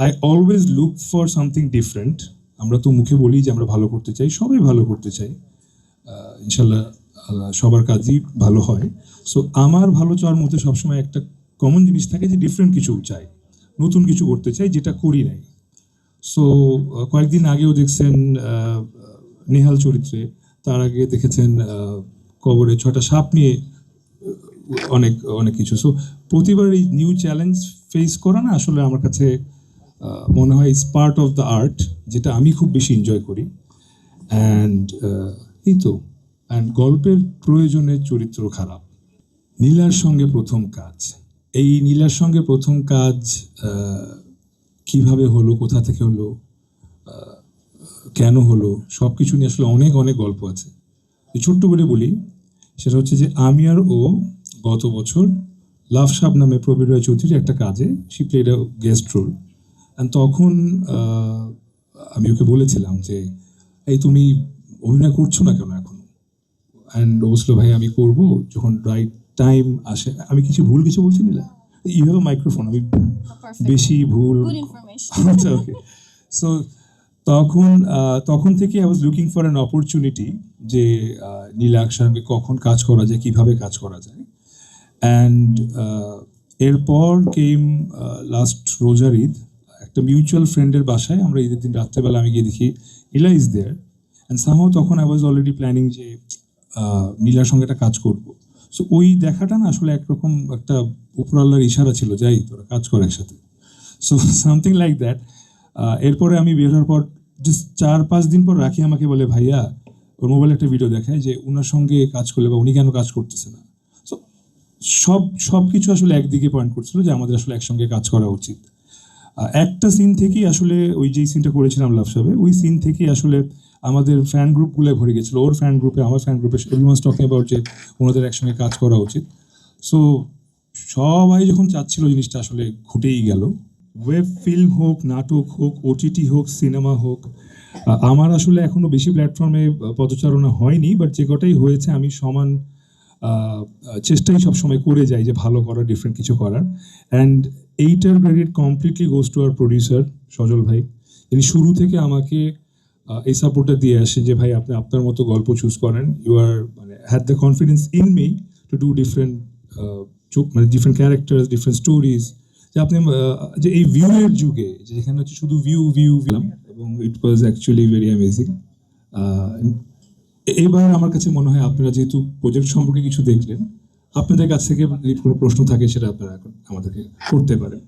I always look for something different. আমরা তো মুখে বলি যে আমরা ভালো করতে চাই, সবাই ভালো করতে চাই, ইনশাল্লাহ সবার কাজই ভালো হয়। সো আমার ভালো চাওয়ার মধ্যে সবসময় একটা কমন জিনিস থাকে যে ডিফারেন্ট কিছু চাই, নতুন কিছু করতে চাই যেটা করি নাই। সো কয়েকদিন আগেও দেখছেন নেহাল চরিত্রে, তার আগে দেখেছেন কবরে 6টা সাপ নিয়ে অনেক অনেক কিছু। সো প্রতিবার এই নিউ চ্যালেঞ্জ ফেস করা না আসলে আমার কাছে মনে হয় is part of the art, যেটা আমি খুব বেশি এনজয় করি। অ্যান্ড এই তো, অ্যান্ড গল্পের প্রয়োজনে চরিত্র খারাপ। নীলার সঙ্গে প্রথম কাজ, এই নীলার সঙ্গে প্রথম কাজ কিভাবে হলো, কোথা থেকে হলো, কেন হলো, সব কিছু নিয়ে আসলে অনেক অনেক গল্প আছে। ছোট্ট করে বলি, সেটা হচ্ছে যে আমি আর ও গত বছর লাভ সাব নামে প্রবীর রায় চৌধুরীর একটা কাজে she played a guest role. And তখন আমি ওকে বলেছিলাম যে এই তুমি অভিনয় করছো না কেন এখন? অ্যান্ড ও বলছিল ভাই আমি করবো যখন রাইট টাইম আসে। আমি কিছু ভুল কিছু বলছি না, এইভাবে মাইক্রোফোন আমি বেশি ভুল। আচ্ছা, ওকে। সো তখন থেকে I was looking for an opportunity যে নীলার সঙ্গে কখন কাজ করা যায়, কিভাবে কাজ করা যায়। অ্যান্ড এরপর কেম লাস্ট রোজার ঈদ, একটা মিউচুয়াল ফ্রেন্ডের বাসায় আমরা ঈদের দিন রাত্রেবেলা আমি গিয়ে দেখি নীলা ইজ দেয়ার। অ্যান্ড সামহাও তখন আই ওয়াজ অলরেডি প্ল্যানিং যে নীলার সঙ্গে একটা কাজ করবো। সো ওই দেখাটা না আসলে একরকম একটা উপরাল্লার ইশারা ছিল, যাই তোরা কাজ কর একসাথে। So something like that. এরপরে আমি বের হওয়ার পর জাস্ট 4-5 দিন পর রাখি আমাকে বলে ভাইয়া, ওর মোবাইলে একটা ভিডিও দেখায় যে ওনার সঙ্গে কাজ করলে বা উনি কেন কাজ করতেছে না। সো সব কিছু আসলে একদিকে পয়েন্ট করছিল যে আমাদের আসলে একসঙ্গে কাজ করা উচিত। একটা সিন থেকেই আসলে ওই যেই সিনটা করেছিলাম লাভ সাবে, ওই সিন থেকেই আসলে আমাদের ফ্যান গ্রুপগুলো ভরে গেছিলো, ওর ফ্যান গ্রুপে আমার ফ্যান গ্রুপে এভরিওয়ানস টকিং অ্যাবাউট যে ওনাদের একসঙ্গে কাজ করা উচিত। সো সবাই যখন চাচ্ছিল জিনিসটা আসলে ঘটেই গেল। ওয়েব ফিল্ম হোক, নাটক হোক, ওটিটি হোক, সিনেমা হোক, আমার আসলে এখনো বেশি প্ল্যাটফর্মে পদচারণা হয়নি, বাট যে কটাই হয়েছে আমি সমান চেষ্টাই সবসময় করে যাই যে ভালো করার, ডিফারেন্ট কিছু করার। অ্যান্ড এইটার credit completely goes to our producer Sajal ভাই। তিনি শুরু থেকে আমাকে এই সাপোর্টটা দিয়ে আসেন যে ভাই আপনি আপনার মতো গল্প চুজ করেন, ইউ আর মানে had the confidence in me to do different মানে ডিফারেন্ট ক্যারেক্টার্স, ডিফারেন্ট স্টোরিজ। যে আপনি যে এই ভিউয়ের যুগে যেখানে হচ্ছে শুধু ভিউ এবং ইট ওয়াজ অ্যাকচুয়ালি ভেরি অ্যামেজিং। এবার আমার কাছে মনে হয় আপনারা যেহেতু প্রজেক্ট সম্পর্কে কিছু দেখলেন, আপনাদের কাছ থেকে যদি কোনো প্রশ্ন থাকে সেটা আপনারা এখন আমাদেরকে করতে পারেন।